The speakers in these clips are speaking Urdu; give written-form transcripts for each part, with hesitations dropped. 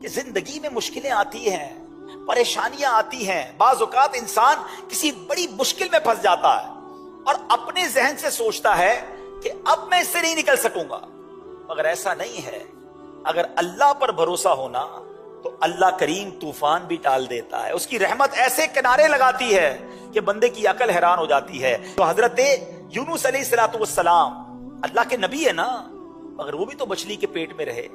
کہ زندگی میں مشکلیں آتی ہیں، پریشانیاں آتی ہیں، بعض اوقات انسان کسی بڑی مشکل میں پھنس جاتا ہے اور اپنے ذہن سے سوچتا ہے کہ اب میں اس سے نہیں نکل سکوں گا، مگر ایسا نہیں ہے۔ اگر اللہ پر بھروسہ ہونا تو اللہ کریم طوفان بھی ٹال دیتا ہے، اس کی رحمت ایسے کنارے لگاتی ہے کہ بندے کی عقل حیران ہو جاتی ہے۔ تو حضرت یونس علیہ السلام اللہ کے نبی ہے نا، مگر وہ بھی تو مچھلی کے پیٹ میں رہے،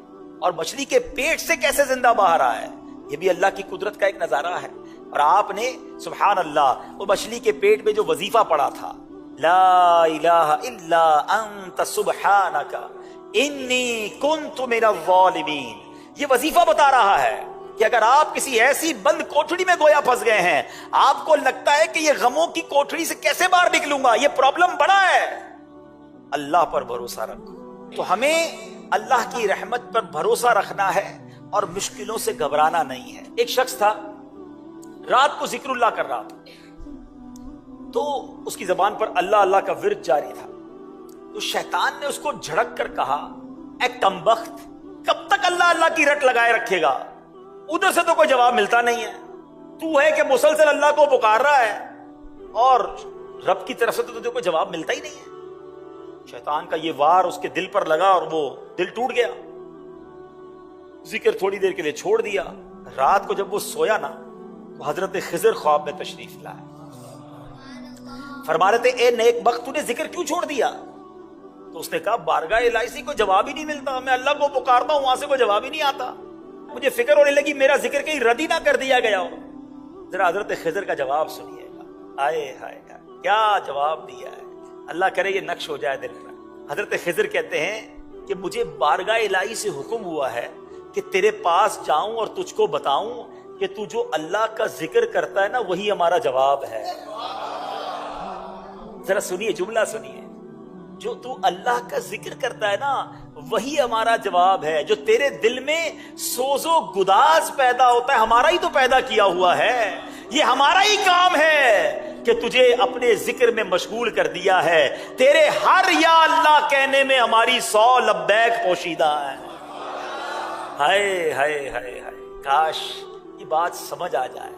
اور مچھلی کے پیٹ سے کیسے زندہ باہر آیا ہے، یہ بھی اللہ کی قدرت کا ایک نظارہ ہے۔ اور آپ نے سبحان اللہ وہ مچھلی کے پیٹ میں جو وظیفہ پڑھا تھا، لا الہ الا انت سبحانک انی کنت من الظالمین، یہ وظیفہ بتا رہا ہے کہ اگر آپ کسی ایسی بند کوٹھڑی میں گویا پھنس گئے ہیں، آپ کو لگتا ہے کہ یہ غموں کی کوٹھڑی سے کیسے باہر نکلوں گا، یہ پرابلم بڑا ہے، اللہ پر بھروسہ رکھو۔ تو ہمیں اللہ کی رحمت پر بھروسہ رکھنا ہے اور مشکلوں سے گھبرانا نہیں ہے۔ ایک شخص تھا، رات کو ذکر اللہ کر رہا تھا، تو اس کی زبان پر اللہ اللہ کا ورد جاری تھا، تو شیطان نے اس کو جھڑک کر کہا، اے کمبخت، کب تک اللہ اللہ کی رٹ لگائے رکھے گا، ادھر سے تو کوئی جواب ملتا نہیں ہے، تو ہے کہ مسلسل اللہ کو پکار رہا ہے اور رب کی طرف سے تو تجھے کوئی جواب ملتا ہی نہیں ہے۔ شیطان کا یہ وار اس کے دل پر لگا اور وہ دل ٹوٹ گیا، ذکر تھوڑی دیر کے لیے چھوڑ دیا۔ رات کو جب وہ سویا نا تو حضرت خضر خواب میں تشریف لائے، فرما رہے تھے، اے نیک بخت، تو نے ذکر کیوں چھوڑ دیا؟ تو اس نے کہا، بارگاہ الہی سے کوئی جواب ہی نہیں ملتا، میں اللہ کو پکارتا ہوں، وہاں سے کوئی جواب ہی نہیں آتا، مجھے فکر ہونے لگی میرا ذکر کہیں رد ہی نہ کر دیا گیا ہو۔ ذرا حضرت خضر کا جواب سنیے گا، آئے ہائے کیا جواب دیا ہے، اللہ کرے یہ نقش ہو جائے دل پر۔ حضرت خضر کہتے ہیں کہ مجھے بارگاہ الہی سے حکم ہوا ہے کہ تیرے پاس جاؤں اور تجھ کو بتاؤں کہ تو جو اللہ کا ذکر کرتا ہے نا وہی ہمارا جواب ہے۔ ذرا سنیے، جملہ سنیے، جو تو اللہ کا ذکر کرتا ہے نا وہی ہمارا جواب ہے، جو تیرے دل میں سوز و گداز پیدا ہوتا ہے ہمارا ہی تو پیدا کیا ہوا ہے، یہ ہمارا ہی کام ہے کہ تجھے اپنے ذکر میں مشغول کر دیا ہے، تیرے ہر یا اللہ کہنے میں ہماری 100 لبیک پوشیدہ ہے۔ ہائے ہائے ہائے ہائے، کاش یہ بات سمجھ آ جائے،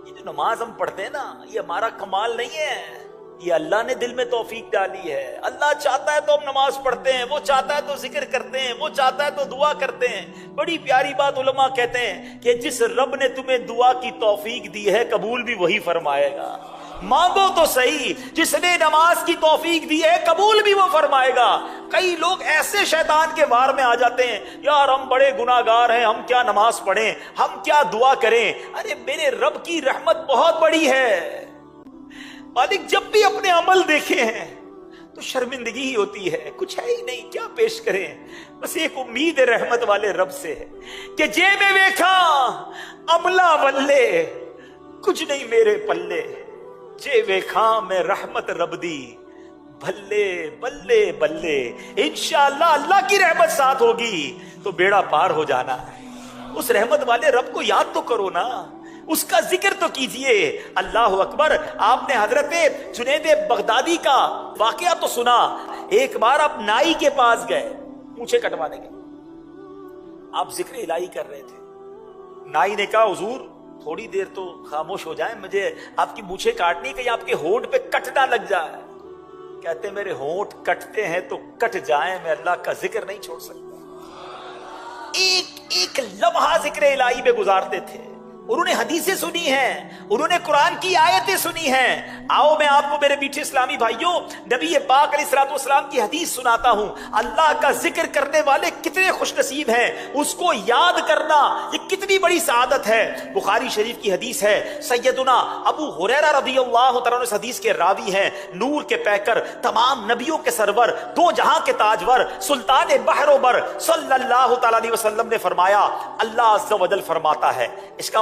یہ جو نماز ہم پڑھتے ہیں نا یہ ہمارا کمال نہیں ہے، یہ اللہ نے دل میں توفیق ڈالی ہے۔ اللہ چاہتا ہے تو ہم نماز پڑھتے ہیں، وہ چاہتا ہے تو ذکر کرتے ہیں، وہ چاہتا ہے تو دعا کرتے ہیں۔ بڑی پیاری بات علماء کہتے ہیں کہ جس رب نے تمہیں دعا کی توفیق دی ہے قبول بھی وہی فرمائے گا، مانگو تو صحیح، جس نے نماز کی توفیق دی ہے قبول بھی وہ فرمائے گا۔ کئی لوگ ایسے شیطان کے وار میں آ جاتے ہیں، یار ہم بڑے گناہگار ہیں، ہم کیا نماز پڑھیں، ہم کیا دعا کریں، ارے میرے رب کی رحمت بہت بڑی ہے، مالک جب بھی اپنے عمل دیکھے ہیں تو شرمندگی ہی ہوتی ہے، کچھ ہے ہی نہیں، کیا پیش کریں، بس ایک امید رحمت والے رب سے ہے کہ جے میں ویکھا عملہ ولے کچھ نہیں میرے پلے، جے ویکھا میں رحمت رب دی بھلے بلے بلے، انشاءاللہ اللہ کی رحمت ساتھ ہوگی تو بیڑا پار ہو جانا ہے۔ اس رحمت والے رب کو یاد تو کرو نا، اس کا ذکر تو کیجئے۔ اللہ اکبر۔ آپ نے حضرت جنید بغدادی کا واقعہ تو سنا، ایک بار آپ نائی کے پاس گئے مونچھیں کٹوانے کے، آپ ذکر الہی کر رہے تھے، نائی نے کہا حضور تھوڑی دیر تو خاموش ہو جائیں، مجھے آپ کی مونچھیں کاٹنی کہیں آپ کے ہونٹ پہ کٹ نہ لگ جائے۔ کہتے میرے ہونٹ کٹتے ہیں تو کٹ جائیں، میں اللہ کا ذکر نہیں چھوڑ سکتا۔ ایک ایک لمحہ ذکر الہی میں گزارتے تھے، انہوں نے حدیثیں سنی ہیں، انہوں نے قرآن کی آیتیں سنی ہیں۔ آؤ میں آپ کو میرے میٹھے اسلامی بھائیوں نبی پاک علیہ الصلوۃ والسلام کی حدیث سناتا ہوں۔ اللہ کا ذکر کرنے والے کتنے خوش نصیب ہیں، اس کو یاد کرنا یہ کتنی بڑی سعادت ہے۔ بخاری شریف کی حدیث ہے، سیدنا ابو ہریرہ رضی اللہ تعالیٰ عنہ اس حدیث کے راوی ہیں، نور کے پیکر، تمام نبیوں کے سرور، دو جہاں کے تاجور، سلطان بحر و بر صلی اللہ تعالیٰ علیہ وسلم نے فرمایا، اللہ عز و جل فرماتا ہے، اس کا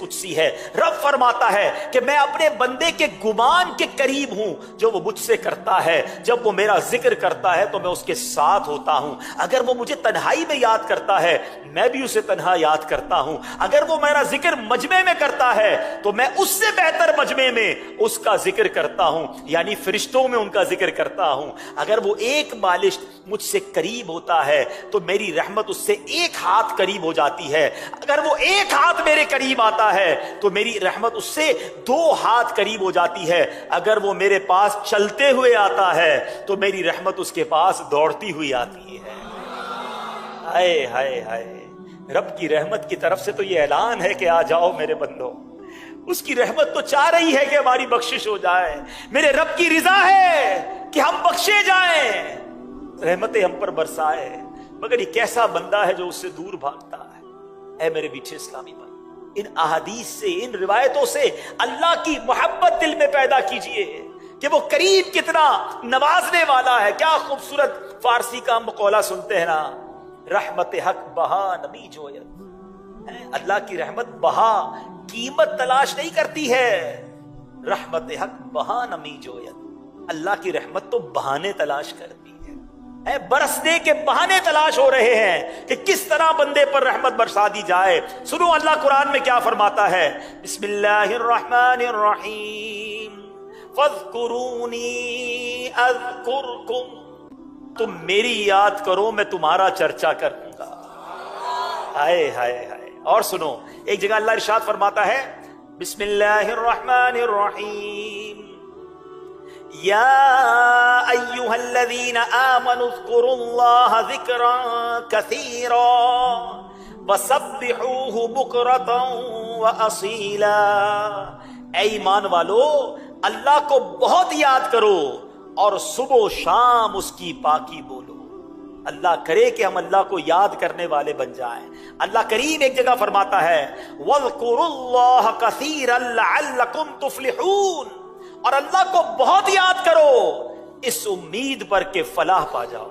قدسی ہے. رب فرماتا ہے کہ میں اپنے بندے کے گمان کے قریب ہوں جو وہ مجھ سے کرتا ہے. جب وہ میرا ذکر کرتا ہے تو میں اس کے ساتھ ہوتا ہوں. اگر وہ مجھے تنہائی میں یاد کرتا ہے میں بھی اسے تنہا یاد کرتا ہوں. اگر وہ میرا ذکر مجمع میں کرتا ہے تو میں اس سے بہتر مجمع میں اس کا ذکر کرتا ہوں، یعنی فرشتوں میں ان کا ذکر کرتا ہوں. اگر وہ ایک بالشت مجھ سے قریب ہوتا ہے تو میری رحمت اس سے ایک ہاتھ قریب ہو جاتی ہے. اگر وہ ایک ہاتھ میرے قریب آتا ہے تو میری رحمت اس سے 2 ہاتھ قریب ہو جاتی ہے. اگر وہ میرے پاس چلتے ہوئے آتا ہے تو میری رحمت اس کے پاس دوڑتی ہوئی آتی ہے. ہائے ہائے ہائے، رب کی رحمت کی طرف سے تو یہ اعلان ہے کہ آ جاؤ میرے بندو. اس کی رحمت تو چاہ رہی ہے کہ ہماری بخشش ہو جائے. میرے رب کی رضا ہے کہ ہم بخشے جائیں، رحمتیں ہم پر برسائے. مگر یہ کیسا بندہ ہے جو اس سے دور بھاگتا ہے. اے میرے میٹھے اسلامی بھائی، ان احادیث سے، ان روایتوں سے اللہ کی محبت دل میں پیدا کیجئے کہ وہ قریب کتنا نوازنے والا ہے. کیا خوبصورت فارسی کا مقولہ سنتے ہیں نا، رحمت حق بہا نمی جویت. اللہ کی رحمت بہا قیمت تلاش نہیں کرتی ہے. رحمت حق بہا نمی جویت، اللہ کی رحمت تو بہانے تلاش کرتی ہے. برسنے کے بہانے تلاش ہو رہے ہیں کہ کس طرح بندے پر رحمت برسا دی جائے. سنو اللہ قرآن میں کیا فرماتا ہے. بسم اللہ الرحمن الرحیم فاذکرونی اذکرکم، تم میری یاد کرو میں تمہارا چرچا کروں گا. ہائے ہائے ہائے. اور سنو ایک جگہ اللہ ارشاد فرماتا ہے بسم اللہ الرحمن الرحیم یا ایھا الذین آمنوا اذکروا اللہ ذکرا کثیرا وسبحوہ بکرۃ واصیلا. اے ایمان والو، اللہ کو بہت یاد کرو اور صبح و شام اس کی پاکی بولو. اللہ کرے کہ ہم اللہ کو یاد کرنے والے بن جائیں. اللہ کریم ایک جگہ فرماتا ہے وَاذْكُرُوا اللَّهَ كَثِيرًا لَعَلَّكُمْ تُفْلِحُونَ، اور اللہ کو بہت یاد کرو اس امید پر کہ فلاح پا جاؤ.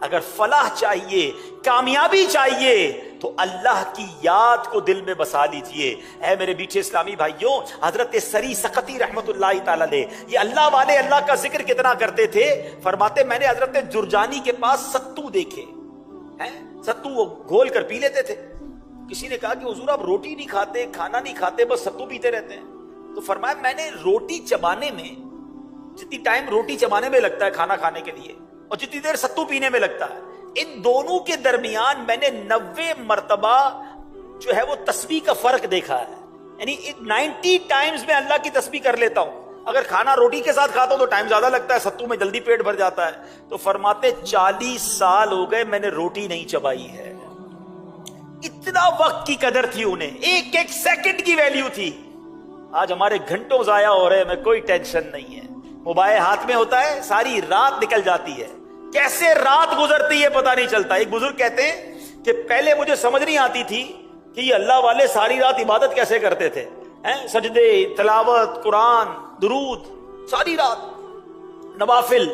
اگر فلاح چاہیے، کامیابی چاہیے تو اللہ کی یاد کو دل میں بسا لیجئے. اے میرے میٹھے اسلامی بھائیوں، حضرت سری سقطی رحمت اللہ تعالی علیہ، یہ اللہ والے اللہ کا ذکر کتنا کرتے تھے. فرماتے میں نے حضرت جرجانی کے پاس ستو دیکھے. ستو وہ گھول کر پی لیتے تھے. کسی نے کہا کہ حضور آپ روٹی نہیں کھاتے، کھانا نہیں کھاتے، بس ستو پیتے رہتے ہیں. تو فرمایا میں نے روٹی چبانے میں جتنی ٹائم روٹی چبانے میں لگتا ہے کھانا کھانے کے لیے اور جتنی دیر ستو پینے میں لگتا ہے، ان دونوں کے درمیان میں نے 90 مرتبہ جو ہے وہ تسبیح کا فرق دیکھا ہے. یعنی 90 ٹائمز میں اللہ کی تسبیح کر لیتا ہوں. اگر کھانا روٹی کے ساتھ کھاتا ہوں تو ٹائم زیادہ لگتا ہے، ستو میں جلدی پیٹ بھر جاتا ہے. تو فرماتے 40 سال ہو گئے میں نے روٹی نہیں چبائی ہے. اتنا وقت کی قدر تھی انہیں، ایک ایک سیکنڈ کی ویلیو تھی. آج ہمارے گھنٹوں ضائع ہو رہے ہیں، میں کوئی ٹینشن نہیں ہے. موبائل ہاتھ میں ہوتا ہے، ساری رات نکل جاتی ہے، کیسے رات گزرتی ہے پتہ نہیں چلتا. ایک بزرگ کہتے ہیں کہ پہلے مجھے سمجھ نہیں آتی تھی کہ یہ اللہ والے ساری رات عبادت کیسے کرتے تھے. سجدے، تلاوت، قرآن، درود، ساری رات نوافل،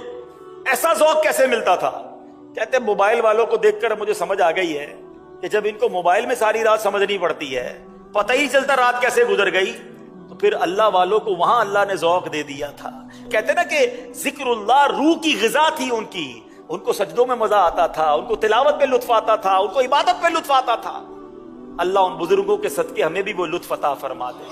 ایسا ذوق کیسے ملتا تھا. کہتے ہیں موبائل والوں کو دیکھ کر مجھے سمجھ آ گئی ہے کہ جب ان کو موبائل میں ساری رات سمجھنی پڑتی ہے، پتہ ہی چلتا رات کیسے گزر گئی، تو پھر اللہ والوں کو وہاں اللہ نے ذوق دے دیا تھا. کہتے نا کہ ذکر اللہ روح کی غذا تھی ان کی. ان کو سجدوں میں مزہ آتا تھا، ان کو تلاوت میں لطف آتا تھا، ان کو عبادت میں لطف آتا تھا. اللہ ان بزرگوں کے صدقے ہمیں بھی وہ لطف عطا فرما دے.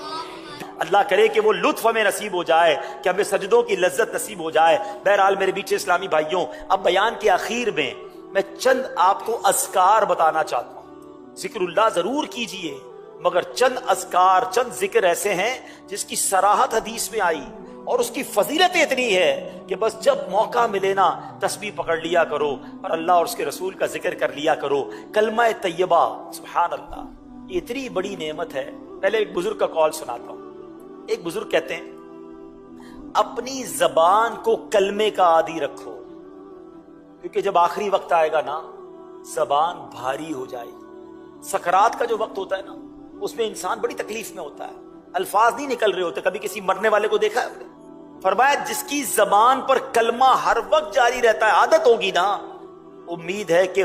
اللہ کرے کہ وہ لطف ہمیں نصیب ہو جائے، کہ ہمیں سجدوں کی لذت نصیب ہو جائے. بہرحال میرے میٹھے اسلامی بھائیوں، اب بیان کے آخر میں میں چند آپ کو اذکار بتانا چاہتا ہوں. ذکر اللہ ضرور کیجئے، مگر چند اذکار، چند ذکر ایسے ہیں جس کی صراحت حدیث میں آئی اور اس کی فضیلت اتنی ہے کہ بس جب موقع ملے نا تسبیح پکڑ لیا کرو اور اللہ اور اس کے رسول کا ذکر کر لیا کرو. کلمہ طیبہ، سبحان اللہ، یہ اتنی بڑی نعمت ہے. پہلے ایک بزرگ کا کال سناتا ہوں. ایک بزرگ کہتے ہیں اپنی زبان کو کلمے کا عادی رکھو، کیونکہ جب آخری وقت آئے گا نا زبان بھاری ہو جائے گی. سکرات کا جو وقت ہوتا ہے نا اس میں انسان بڑی تکلیف میں ہوتا ہے، الفاظ نہیں نکل رہے ہوتے. کبھی کسی مرنے والے کو دیکھا ہے؟ فرمایا جس کی زبان پر کلمہ ہر وقت جاری رہتا ہے، عادت ہوگی نا، امید ہے کہ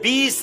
20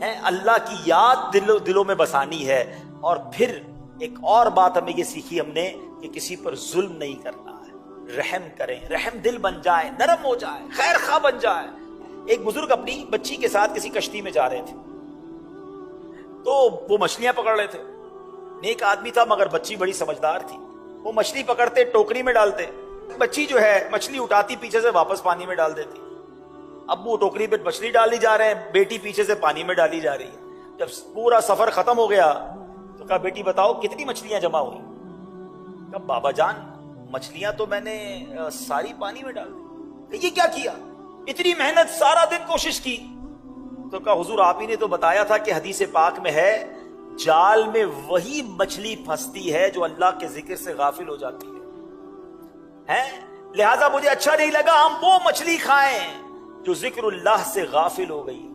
اللہ کی یاد دلوں میں بسانی ہے. اور پھر ایک اور بات ہمیں یہ سیکھی ہم نے کہ کسی پر ظلم نہیں کرنا ہے، رحم کریں، رحم دل بن جائے، نرم ہو جائے، خیر خواہ بن جائے. ایک بزرگ اپنی بچی کے ساتھ کسی کشتی میں جا رہے تھے تو وہ مچھلیاں پکڑ رہے تھے. نیک آدمی تھا مگر بچی بڑی سمجھدار تھی. وہ مچھلی پکڑتے ٹوکری میں ڈالتے، بچی جو ہے مچھلی اٹھاتی پیچھے سے واپس پانی میں ڈال دیتی. اب وہ ٹوکری پہ مچھلی ڈالی جا رہے ہیں، بیٹی پیچھے سے پانی میں ڈالی جا رہی ہے. جب پورا سفر ختم ہو گیا تو کہا بیٹی بتاؤ کتنی مچھلیاں جمع ہوئی؟ کہا بابا جان مچھلیاں تو میں نے ساری پانی میں ڈال دی. یہ کیا کیا؟ اتنی محنت، سارا دن کوشش کی. تو کہا حضور آپ ہی نے تو بتایا تھا کہ حدیث پاک میں ہے جال میں وہی مچھلی پھنستی ہے جو اللہ کے ذکر سے غافل ہو جاتی ہے. لہذا مجھے اچھا نہیں لگا ہم وہ مچھلی کھائیں جو ذکر اللہ سے غافل ہو گئی.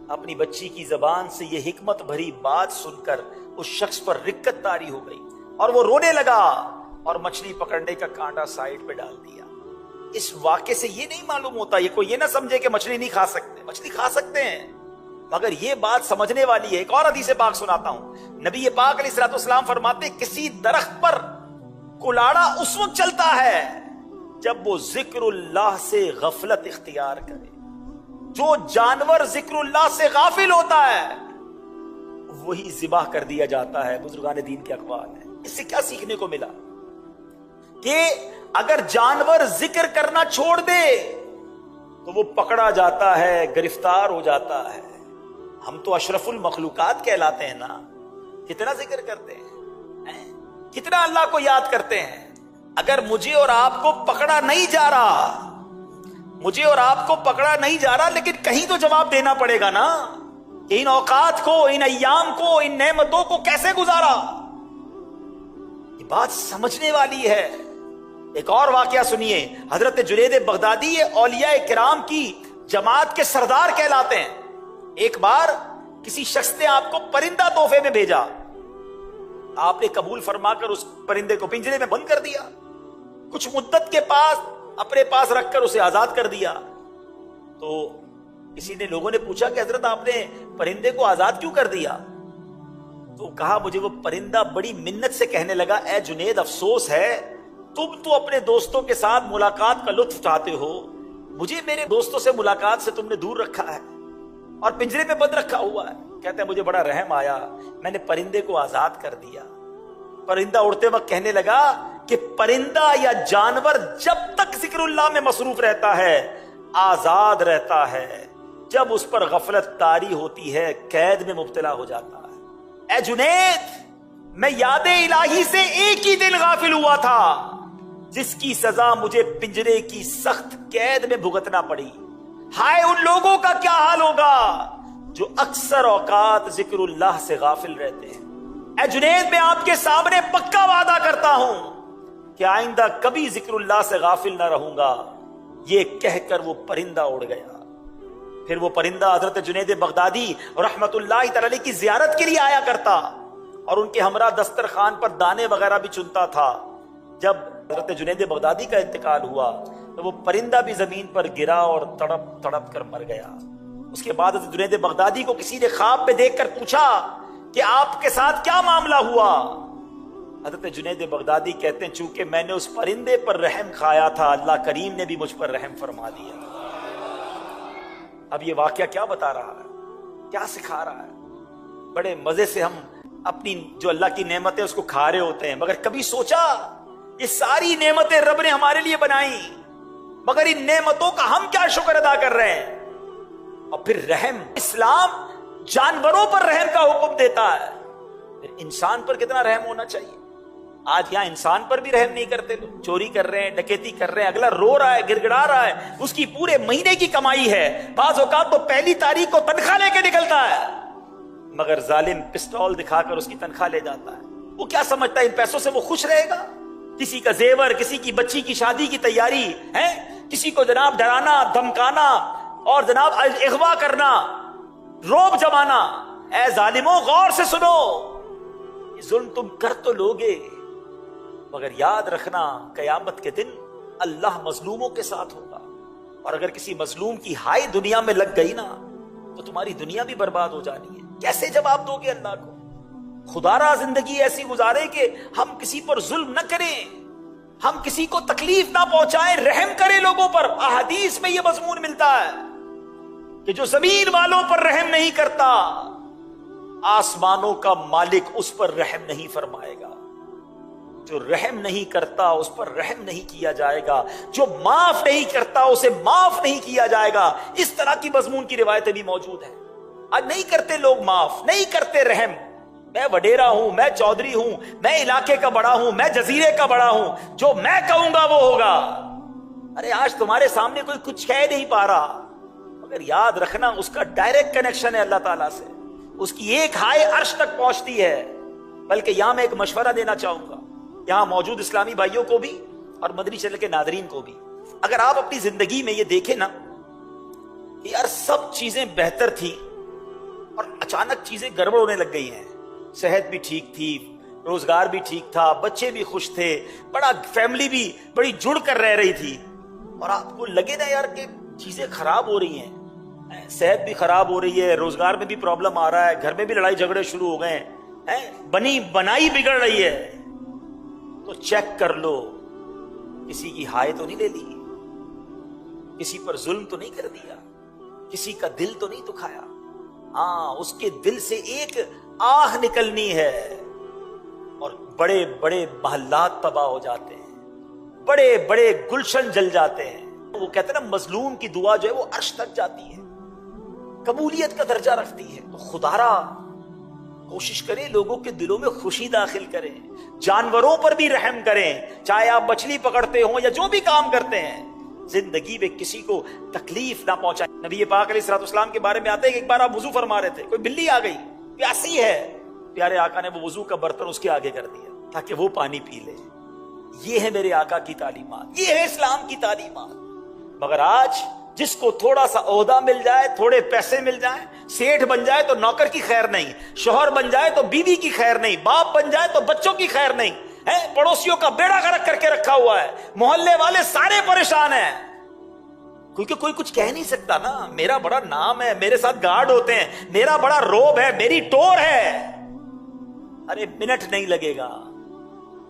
اپنی بچی کی زبان سے یہ حکمت بھری بات سن کر اس شخص پر رکت طاری ہو گئی اور وہ رونے لگا اور مچھلی پکڑنے کا کانٹا سائیڈ پہ ڈال دیا. اس واقعے سے یہ نہیں معلوم ہوتا، یہ کوئی یہ نہ سمجھے کہ مچھلی نہیں کھا سکتے، مچھلی کھا سکتے ہیں، مگر یہ بات سمجھنے والی ہے. ایک اور حدیث پاک سناتا ہوں. نبی پاک علیہ الصلوۃ والسلام فرماتے کسی درخت پر کلاڑا اس وقت چلتا ہے جب وہ ذکر اللہ سے غفلت اختیار کرے. جو جانور ذکر اللہ سے غافل ہوتا ہے وہی ذبح کر دیا جاتا ہے. بزرگان دین کے اقوال ہیں. اس سے کیا سیکھنے کو ملا کہ اگر جانور ذکر کرنا چھوڑ دے تو وہ پکڑا جاتا ہے، گرفتار ہو جاتا ہے. ہم تو اشرف المخلوقات کہلاتے ہیں نا، کتنا ذکر کرتے ہیں، کتنا اللہ کو یاد کرتے ہیں. اگر مجھے اور آپ کو پکڑا نہیں جا رہا، مجھے اور آپ کو پکڑا نہیں جا رہا، لیکن کہیں تو جواب دینا پڑے گا نا. ان اوقات کو، ان ایام کو، ان نعمتوں کو کیسے گزارا؟ یہ بات سمجھنے والی ہے. ایک اور واقعہ سنیے. حضرت جنید بغدادی اولیاء کرام کی جماعت کے سردار کہلاتے ہیں. ایک بار کسی شخص نے آپ کو پرندہ تحفے میں بھیجا، آپ نے قبول فرما کر اس پرندے کو پنجرے میں بند کر دیا. کچھ مدت کے پاس اپنے پاس رکھ کر اسے آزاد کر دیا. تو کسی نے، لوگوں نے پوچھا کہ حضرت آپ نے پرندے کو آزاد کیوں کر دیا؟ تو کہا مجھے وہ پرندہ بڑی منت سے کہنے لگا اے جنید افسوس ہے تم تو اپنے دوستوں کے ساتھ ملاقات کا لطف اٹھاتے ہو، مجھے میرے دوستوں سے ملاقات سے تم نے دور رکھا ہے اور پنجرے میں بند رکھا ہوا ہے. کہتے ہیں مجھے بڑا رحم آیا، میں نے پرندے کو آزاد کر دیا. پرندہ اڑتے وقت کہنے لگا کہ پرندہ یا جانور جب تک ذکر اللہ میں مصروف رہتا ہے آزاد رہتا ہے، جب اس پر غفلت طاری ہوتی ہے قید میں مبتلا ہو جاتا ہے. اے جنید میں یاد الہی سے ایک ہی دن غافل ہوا تھا جس کی سزا مجھے پنجرے کی سخت قید میں بھگتنا پڑی. ہائے ان لوگوں کا کیا حال ہوگا جو اکثر اوقات ذکر اللہ سے غافل رہتے ہیں. اے جنید میں آپ کے سامنے پکا وعدہ کرتا ہوں کہ آئندہ کبھی ذکر اللہ سے غافل نہ رہوں گا. یہ کہہ کر وہ پرندہ اڑ گیا. پھر وہ پرندہ حضرت جنید بغدادی رحمت اللہ تعالی کی زیارت کے لیے آیا کرتا اور ان کے ہمراہ دسترخوان پر دانے وغیرہ بھی چنتا تھا. جب حضرت جنید بغدادی کا انتقال ہوا تو وہ پرندہ بھی زمین پر گرا اور تڑپ تڑپ کر مر گیا. اس کے بعد حضرت جنید بغدادی کو کسی نے خواب میں دیکھ کر پوچھا کہ آپ کے ساتھ کیا معاملہ ہوا؟ حضرت جنید بغدادی کہتے ہیں چونکہ میں نے اس پرندے پر رحم کھایا تھا اللہ کریم نے بھی مجھ پر رحم فرما دیا. اب یہ واقعہ کیا بتا رہا ہے، کیا سکھا رہا ہے؟ بڑے مزے سے ہم اپنی جو اللہ کی نعمتیں اس کو کھا رہے ہوتے ہیں، مگر کبھی سوچا یہ ساری نعمتیں رب نے ہمارے لیے بنائی، مگر ان نعمتوں کا ہم کیا شکر ادا کر رہے ہیں؟ اور پھر رحم، اسلام جانوروں پر رحم کا حکم دیتا ہے، پھر انسان پر کتنا رحم ہونا چاہیے. آج یہاں انسان پر بھی رحم نہیں کرتے لوگ. چوری کر رہے ہیں، ڈکیتی کر رہے ہیں، اگلا رو رہا ہے، گڑ گڑا رہا ہے، اس کی پورے مہینے کی کمائی ہے، بعض اوقات تو پہلی تاریخ کو تنخواہ لے کے نکلتا ہے، مگر ظالم پسٹول دکھا کر اس کی تنخواہ لے جاتا ہے. وہ کیا سمجھتا ہے ان پیسوں سے وہ خوش رہے گا؟ کسی کا زیور، کسی کی بچی کی شادی کی تیاری ہے، کسی کو جناب ڈرانا، دھمکانا اور جناب اغوا کرنا، روب جمانا. اے ظالموں غور سے سنو، یہ ظلم تم کر تو لوگے، مگر یاد رکھنا قیامت کے دن اللہ مظلوموں کے ساتھ ہوگا. اور اگر کسی مظلوم کی ہائی دنیا میں لگ گئی نا تو تمہاری دنیا بھی برباد ہو جانی ہے. کیسے جواب دو گے اللہ کو؟ خدا را زندگی ایسی گزارے کہ ہم کسی پر ظلم نہ کریں, ہم کسی کو تکلیف نہ پہنچائیں, رحم کریں لوگوں پر. احادیث میں یہ مضمون ملتا ہے کہ جو زمین والوں پر رحم نہیں کرتا, آسمانوں کا مالک اس پر رحم نہیں فرمائے گا. جو رحم نہیں کرتا اس پر رحم نہیں کیا جائے گا, جو معاف نہیں کرتا اسے معاف نہیں کیا جائے گا. اس طرح کی مضمون کی روایتیں بھی موجود ہیں. آج نہیں کرتے لوگ معاف, نہیں کرتے رحم. میں وڈیرا ہوں, میں چودھری ہوں, میں علاقے کا بڑا ہوں, میں جزیرے کا بڑا ہوں, جو میں کہوں گا وہ ہوگا. ارے آج تمہارے سامنے کوئی کچھ کہہ نہیں پا رہا, مگر یاد رکھنا اس کا ڈائریکٹ کنیکشن ہے اللہ تعالیٰ سے, اس کی ایک ہائے عرش تک پہنچتی ہے. بلکہ یہاں میں ایک مشورہ دینا چاہوں گا یہاں موجود اسلامی بھائیوں کو بھی اور مدنی چینل کے ناظرین کو بھی. اگر آپ اپنی زندگی میں یہ دیکھیں نا کہ یار سب چیزیں بہتر تھیں اور اچانک چیزیں گڑبڑ ہونے لگ گئی ہیں, صحت بھی ٹھیک تھی, روزگار بھی ٹھیک تھا, بچے بھی خوش تھے, بڑا فیملی بھی بڑی جڑ کر رہ رہی تھی, اور آپ کو لگے نا یار کہ چیزیں خراب ہو رہی ہیں, صحت بھی خراب ہو رہی ہے, روزگار میں بھی پرابلم آ رہا ہے, گھر میں بھی لڑائی جھگڑے شروع ہو گئے ہیں, بنی بنائی بگڑ رہی ہے, تو چیک کر لو کسی کی ہائے تو نہیں لے لی, کسی پر ظلم تو نہیں کر دیا, کسی کا دل تو نہیں دکھایا. ہاں اس کے دل سے ایک آہ نکلنی ہے اور بڑے بڑے محلات تباہ ہو جاتے ہیں, بڑے بڑے گلشن جل جاتے ہیں. وہ کہتے ہیں نا مظلوم کی دعا جو ہے وہ عرش تک جاتی ہے, قبولیت کا درجہ رکھتی ہے. تو خدا را کوشش کریں لوگوں کے دلوں میں خوشی داخل کریں, جانوروں پر بھی رحم کریں, چاہے آپ مچھلی پکڑتے ہوں یا جو بھی کام کرتے ہیں, زندگی میں کسی کو تکلیف نہ پہنچائیں. نبی پاک علیہ الصلوۃ والسلام کے بارے میں آتے ہیں کہ ایک بار آپ وضو فرما رہے تھے, کوئی بلی آ گئی پیاسی ہے, پیارے آقا نے وہ وضو کا برتن اس کے آگے کر دیا تاکہ وہ پانی پی لے. یہ ہے میرے آقا کی تعلیمات, یہ ہے اسلام کی تعلیمات. مگر آج جس کو تھوڑا سا عہدہ مل جائے, تھوڑے پیسے مل جائیں, سیٹھ بن جائے تو نوکر کی خیر نہیں, شوہر بن جائے تو بیوی کی خیر نہیں, باپ بن جائے تو بچوں کی خیر نہیں, پڑوسیوں کا بیڑا غرق کر کے رکھا ہوا ہے, محلے والے سارے پریشان ہیں, کیونکہ کوئی کچھ کہہ نہیں سکتا نا. میرا بڑا نام ہے, میرے ساتھ گارڈ ہوتے ہیں, میرا بڑا روب ہے, میری ٹور ہے. ارے منٹ نہیں لگے گا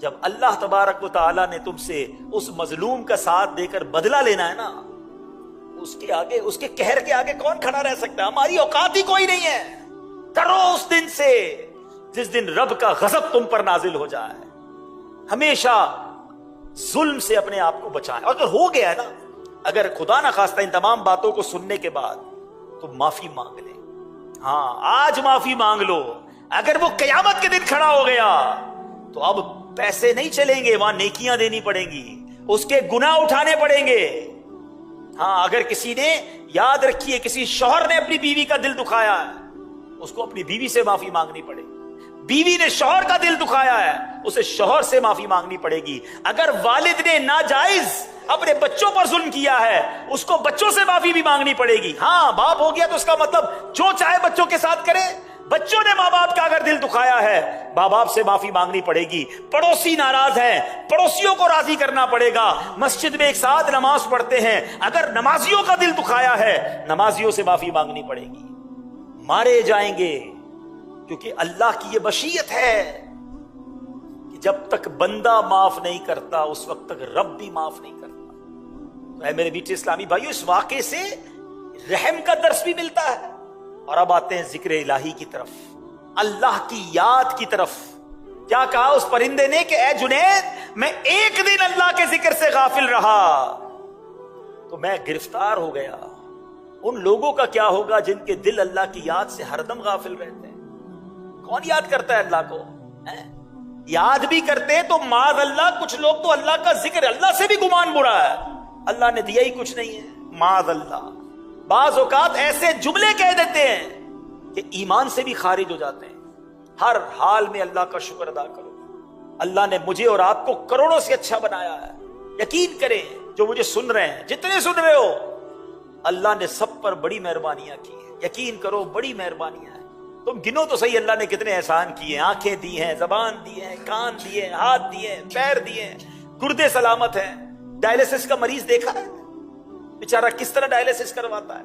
جب اللہ تبارک و تعالیٰ نے تم سے اس مظلوم کا ساتھ دے کر بدلہ لینا ہے نا, اس کے آگے, اس کے قہر کے آگے کون کھڑا رہ سکتا ہے؟ ہماری اوقات ہی کوئی نہیں ہے. کرو اس دن سے جس دن رب کا غضب تم پر نازل ہو جائے. ہمیشہ ظلم سے اپنے آپ کو بچائیں. اگر ہو گیا ہے نا, اگر خدا نہ خواستہ ان تمام باتوں کو سننے کے بعد تو معافی مانگ لیں. ہاں آج معافی مانگ لو. اگر وہ قیامت کے دن کھڑا ہو گیا تو اب پیسے نہیں چلیں گے, وہاں نیکیاں دینی پڑیں گی, اس کے گناہ اٹھانے پڑیں گے. ہاں اگر کسی نے, یاد رکھیے, کسی شوہر نے اپنی بیوی کا دل دکھایا ہے, اس کو اپنی بیوی سے معافی مانگنی پڑے گی. بیوی نے شوہر کا دل دکھایا ہے, اسے شوہر سے معافی مانگنی پڑے گی. اگر والد نے ناجائز اپنے بچوں پر ظلم کیا ہے, اس کو بچوں سے معافی بھی مانگنی پڑے گی. ہاں باپ ہو گیا تو اس کا مطلب جو چاہے بچوں کے ساتھ کرے. بچوں نے ماں باپ کا اگر دل دکھایا ہے, ماں باپ سے معافی مانگنی پڑے گی. پڑوسی ناراض ہیں, پڑوسیوں کو راضی کرنا پڑے گا. مسجد میں ایک ساتھ نماز پڑھتے ہیں, اگر نمازیوں کا دل دکھایا ہے, نمازیوں سے معافی مانگنی پڑے گی. مارے جائیں گے کیونکہ اللہ کی یہ بشیت ہے کہ جب تک بندہ معاف نہیں کرتا اس وقت تک رب بھی معاف نہیں کرتا. تو اے میرے میٹھے اسلامی بھائیو, اس واقعے سے رحم کا درس بھی ملتا ہے. اور اب آتے ہیں ذکر الہی کی طرف, اللہ کی یاد کی طرف. کیا کہا اس پرندے نے کہ اے جنید, میں ایک دن اللہ کے ذکر سے غافل رہا تو میں گرفتار ہو گیا. ان لوگوں کا کیا ہوگا جن کے دل اللہ کی یاد سے ہر دم غافل رہتے ہیں؟ کون یاد کرتا ہے اللہ کو؟ یاد بھی کرتے تو معاذ اللہ, کچھ لوگ تو اللہ کا ذکر, اللہ سے بھی گمان برا ہے, اللہ نے دیا ہی کچھ نہیں ہے, معاذ اللہ. بعض اوقات ایسے جملے کہہ دیتے ہیں کہ ایمان سے بھی خارج ہو جاتے ہیں. ہر حال میں اللہ کا شکر ادا کرو, اللہ نے مجھے اور آپ کو کروڑوں سے اچھا بنایا ہے. یقین کریں جو مجھے سن رہے ہیں, جتنے سن رہے ہو, اللہ نے سب پر بڑی مہربانیاں کی ہیں. یقین کرو بڑی مہربانیاں ہیں. تم گنو تو صحیح اللہ نے کتنے احسان کیے ہیں. آنکھیں دی ہیں, زبان دی ہیں, کان دیے ہیں, ہاتھ دیے ہیں, پیر دیے ہیں, گردے سلامت ہیں. ڈائلیسس کا مریض دیکھا ہے بیچارہ کس طرح ڈائلیسس کرواتا ہے,